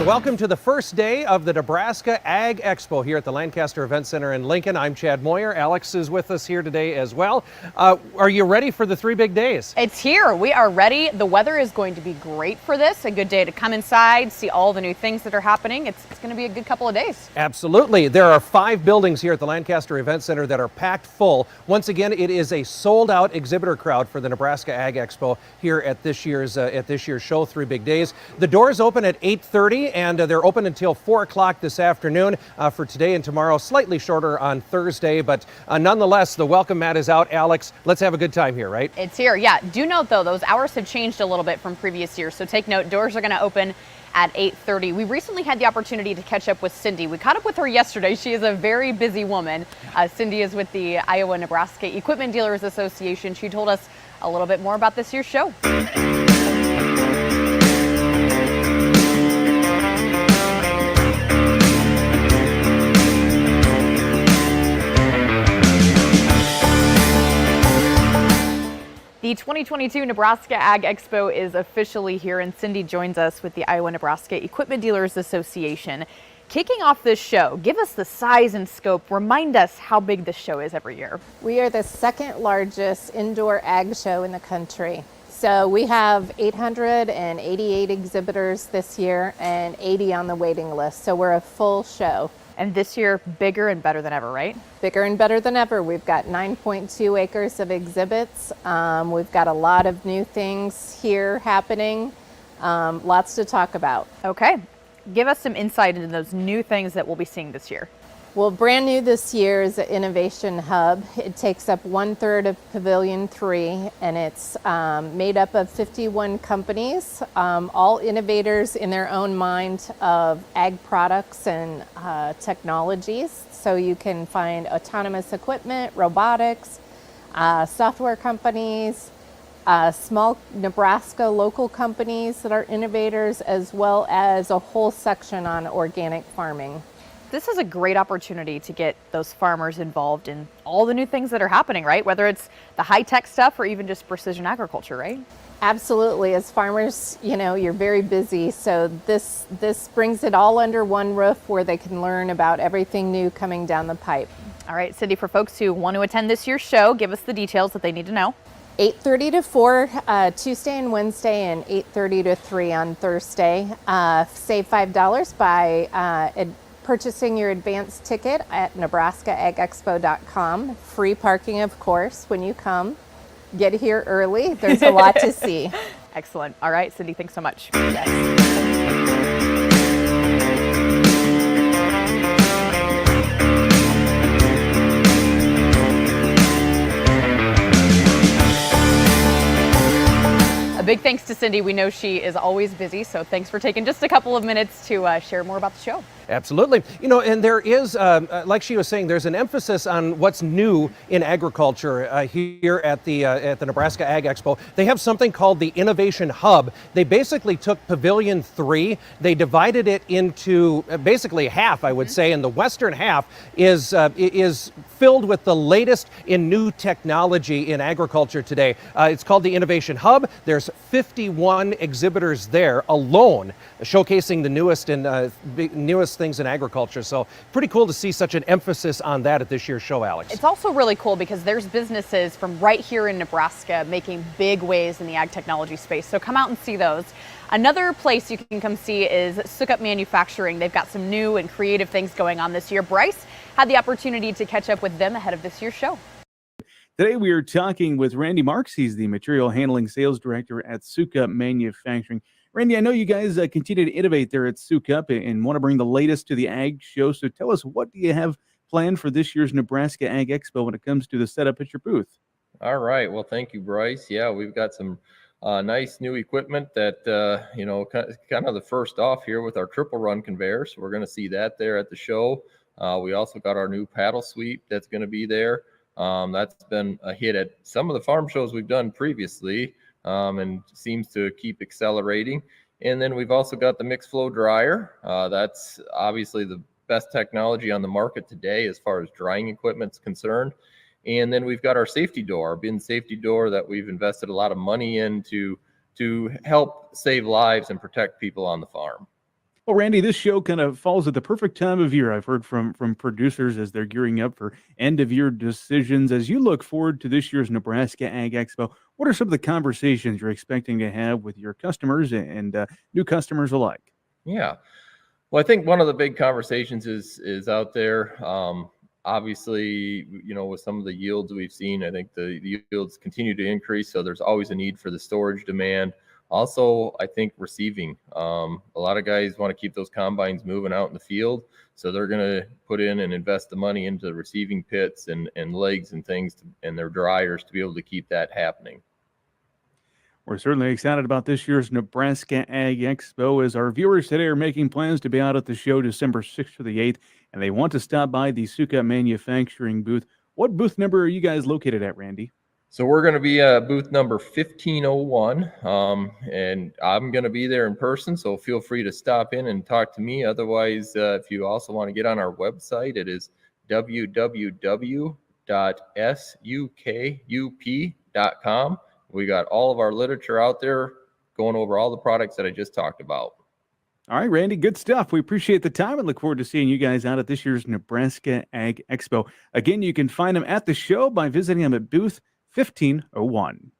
and welcome to the first day of the Nebraska Ag Expo here at the Lancaster Event Center in Lincoln. I'm Chad Moyer. Alex is with us here today as well. Are you ready for the 3 big days? It's here. We are ready. The weather is going to be great for this. A good day to come inside, see all the new things that are happening. It's going to be a good couple of days. Absolutely. There are 5 buildings here at the Lancaster Event Center that are packed full. Once again, it is a sold-out exhibitor crowd for the Nebraska Ag Expo here at this year's show, 3 big days. The doors open at 8:30. And they're open until 4 o'clock this afternoon for today and tomorrow, slightly shorter on Thursday. But nonetheless, the welcome mat is out. Alex, let's have a good time here, right? It's here, yeah. Do note, though, those hours have changed a little bit from previous years. So take note, doors are going to open at 8:30. We recently had the opportunity to catch up with Cindy. We caught up with her yesterday. She is a very busy woman. Cindy is with the Iowa-Nebraska Equipment Dealers Association. She told us a little bit more about this year's show. The 2022 Nebraska Ag Expo is officially here, and Cindy joins us with the Iowa-Nebraska Equipment Dealers Association. Kicking off this show, give us the size and scope. Remind us how big this show is every year. We are the second largest indoor ag show in the country. So we have 888 exhibitors this year and 80 on the waiting list. So we're a full show. And this year, bigger and better than ever, right? Bigger and better than ever. We've got 9.2 acres of exhibits. We've got a lot of new things here happening. Lots to talk about. Okay. Give us some insight into those new things that we'll be seeing this year. Well, brand new this year is the Innovation Hub. It takes up 1/3 of Pavilion 3, and it's made up of 51 companies, all innovators in their own mind of ag products and technologies. So you can find autonomous equipment, robotics, software companies, small Nebraska local companies that are innovators, as well as a whole section on organic farming. This is a great opportunity to get those farmers involved in all the new things that are happening, right? Whether it's the high-tech stuff or even just precision agriculture, right? Absolutely. As farmers, you know, you're very busy. So this brings it all under one roof where they can learn about everything new coming down the pipe. All right, Cindy, for folks who want to attend this year's show, give us the details that they need to know. 8:30 to 4 Tuesday and Wednesday, and 8:30 to 3 on Thursday. Save $5 by purchasing your advance ticket at nebraskaagexpo.com. Free parking, of course, when you come. Get here early. There's a lot to see. Excellent. All right, Cindy, thanks so much. Yes. A big thanks to Cindy. We know she is always busy, so thanks for taking just a couple of minutes to share more about the show. Absolutely. You know, and there is, like she was saying, there's an emphasis on what's new in agriculture here at the Nebraska Ag Expo. They have something called the Innovation Hub. They basically took Pavilion 3, they divided it into basically half, I would say, and the western half is filled with the latest in new technology in agriculture today. It's called the Innovation Hub. There's 51 exhibitors there alone, showcasing the newest things in agriculture. So pretty cool to see such an emphasis on that at this year's show, Alex. It's also really cool because there's businesses from right here in Nebraska making big waves in the ag technology space. So come out and see those. Another place you can come see is Sukup Manufacturing. They've got some new and creative things going on this year. Bryce had the opportunity to catch up with them ahead of this year's show. Today we are talking with Randy Marks. He's the Material Handling Sales Director at Sukup Manufacturing. Randy, I know you guys continue to innovate there at Sukup and want to bring the latest to the ag show. So tell us, what do you have planned for this year's Nebraska Ag Expo when it comes to the setup at your booth? All right. Well, thank you, Bryce. Yeah, we've got some nice new equipment that, you know, kind of the first off here with our triple run conveyor. So we're going to see that there at the show. We also got our new paddle sweep that's going to be there. That's been a hit at some of the farm shows we've done previously. And seems to keep accelerating. And then we've also got the mixed flow dryer. That's obviously the best technology on the market today as far as drying equipment is concerned. And then we've got our safety door, our bin safety door that we've invested a lot of money in to help save lives and protect people on the farm. Well, Randy, this show kind of falls at the perfect time of year. I've heard from producers as they're gearing up for end of year decisions. As you look forward to this year's Nebraska Ag Expo, what are some of the conversations you're expecting to have with your customers and new customers alike? Yeah. Well, I think one of the big conversations is out there. Obviously, with some of the yields we've seen, I think the yields continue to increase. So there's always a need for the storage demand. Also, I think receiving. A lot of guys want to keep those combines moving out in the field. So they're going to put in and invest the money into the receiving pits and legs and things and their dryers to be able to keep that happening. We're certainly excited about this year's Nebraska Ag Expo as our viewers today are making plans to be out at the show December 6th to the 8th, and they want to stop by the Suka Manufacturing booth. What booth number are you guys located at, Randy? So we're going to be booth number 1501, and I'm going to be there in person, so feel free to stop in and talk to me. Otherwise, if you also want to get on our website, it is www.sukup.com. We got all of our literature out there going over all the products that I just talked about. All right, Randy, good stuff. We appreciate the time and look forward to seeing you guys out at this year's Nebraska Ag Expo. Again, you can find them at the show by visiting them at booth 1501.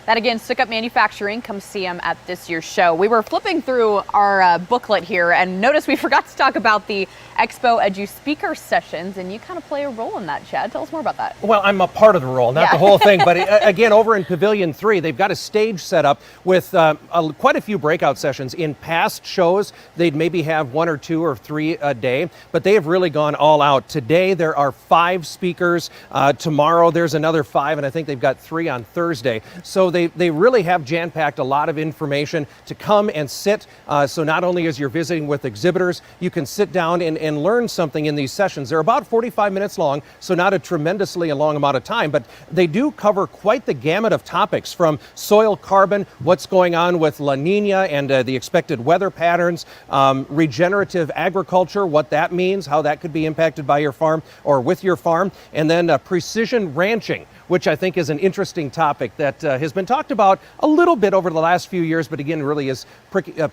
That again, Sukup Manufacturing. Come see them at this year's show. We were flipping through our booklet here and noticed we forgot to talk about the Expo Edu speaker sessions, and you kind of play a role in that, Chad. Tell us more about that. Well, I'm a part of the role, not the whole thing. But again, over in Pavilion 3, they've got a stage set up with quite a few breakout sessions. In past shows, they'd maybe have 1 or 2 or 3 a day, but they have really gone all out. Today, there are 5 speakers. Tomorrow, there's another 5, and I think they've got 3 on Thursday. So they really have jam-packed a lot of information to come and sit. So not only as you're visiting with exhibitors, you can sit down and learn something in these sessions. They're about 45 minutes long, so not a tremendously long amount of time, but they do cover quite the gamut of topics, from soil carbon, what's going on with La Nina and the expected weather patterns, regenerative agriculture, what that means, how that could be impacted by your farm or with your farm, and then precision ranching, which I think is an interesting topic that has been talked about a little bit over the last few years, but again, really is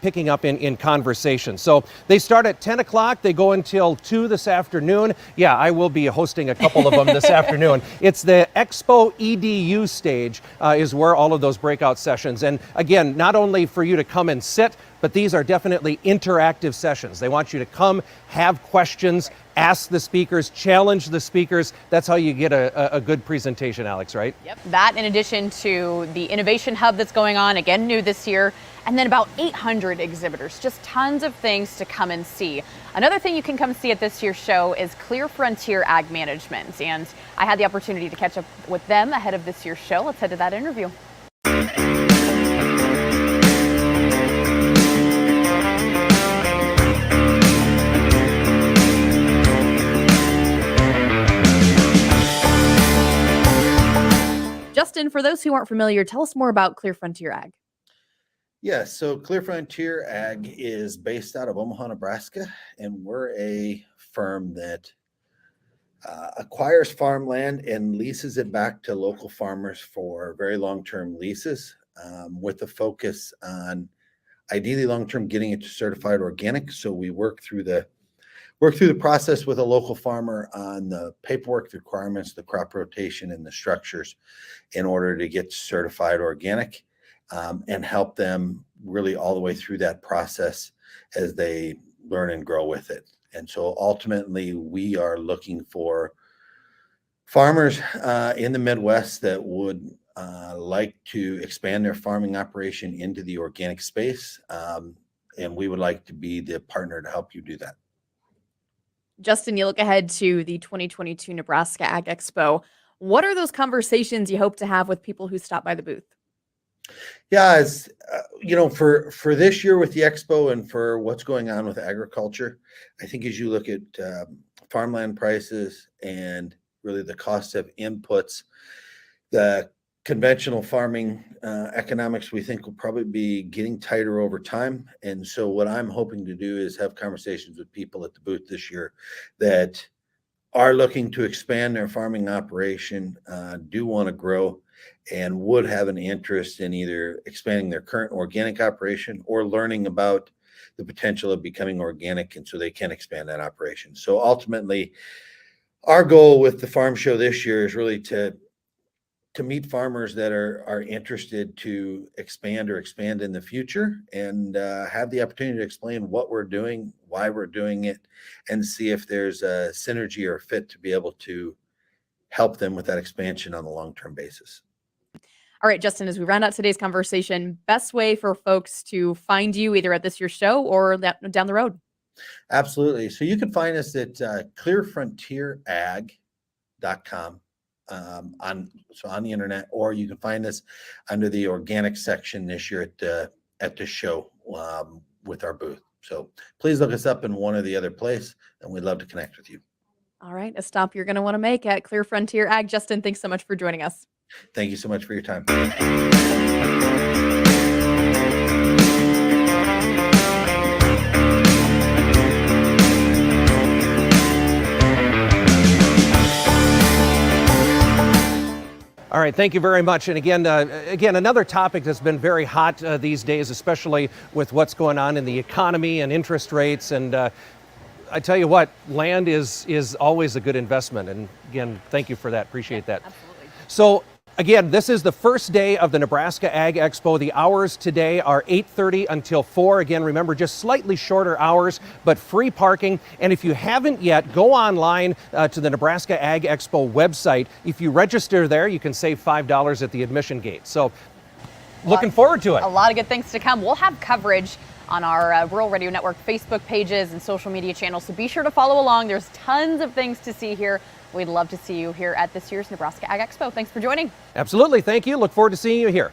picking up in conversation. So they start at 10 o'clock. They go until 2 this afternoon. Yeah, I will be hosting a couple of them this afternoon. It's the Expo EDU stage is where all of those breakout sessions. And again, not only for you to come and sit, but these are definitely interactive sessions. They want you to come, have questions, ask the speakers, challenge the speakers. That's how you get a good presentation, Alex, right? Yep. That in addition to the Innovation Hub that's going on, again, new this year, and then about 800 exhibitors, just tons of things to come and see. Another thing you can come see at this year's show is Clear Frontier Ag Management, and I had the opportunity to catch up with them ahead of this year's show. Let's head to that interview. Justin, for those who aren't familiar, tell us more about Clear Frontier Ag. Yes, so Clear Frontier Ag is based out of Omaha, Nebraska, and we're a firm that acquires farmland and leases it back to local farmers for very long-term leases, with a focus on ideally long-term getting it to certified organic. So we work through the process with a local farmer on the paperwork, the requirements, the crop rotation, and the structures in order to get certified organic, and help them really all the way through that process as they learn and grow with it. And so ultimately, we are looking for farmers in the Midwest that would like to expand their farming operation into the organic space, and we would like to be the partner to help you do that. Justin, you look ahead to the 2022 Nebraska Ag Expo. What are those conversations you hope to have with people who stop by the booth? Yeah, it's for this year with the expo and for what's going on with agriculture, I think as you look at farmland prices and really the cost of inputs, the conventional farming economics, we think, will probably be getting tighter over time. And so what I'm hoping to do is have conversations with people at the booth this year that are looking to expand their farming operation, do want to grow, and would have an interest in either expanding their current organic operation or learning about the potential of becoming organic, and so they can expand that operation. So ultimately, our goal with the farm show this year is really to meet farmers that are interested to expand in the future, and have the opportunity to explain what we're doing, why we're doing it, and see if there's a synergy or fit to be able to help them with that expansion on a long-term basis. All right, Justin, as we round out today's conversation, best way for folks to find you either at this year's show or down the road? Absolutely. So you can find us at clearfrontierag.com on the internet, or you can find us under the organic section this year at the show with our booth. So please look us up in one or the other place, and we'd love to connect with you. All right, a stop you're going to want to make at Clear Frontier Ag. Justin, thanks so much for joining us. Thank you so much for your time. All right, thank you very much. And again, another topic that's been very hot these days, especially with what's going on in the economy and interest rates. And I tell you what, land is always a good investment. And again, thank you for that. Appreciate that. Absolutely. So again, this is the first day of the Nebraska Ag Expo. The hours today are 8:30 until 4. Again, remember, just slightly shorter hours, but free parking. And if you haven't yet, go online to the Nebraska Ag Expo website. If you register there, you can save $5 at the admission gate. So looking forward to it. A lot of good things to come. We'll have coverage on our Rural Radio Network Facebook pages and social media channels, so be sure to follow along. There's tons of things to see here. We'd love to see you here at this year's Nebraska Ag Expo. Thanks for joining. Absolutely. Thank you. Look forward to seeing you here.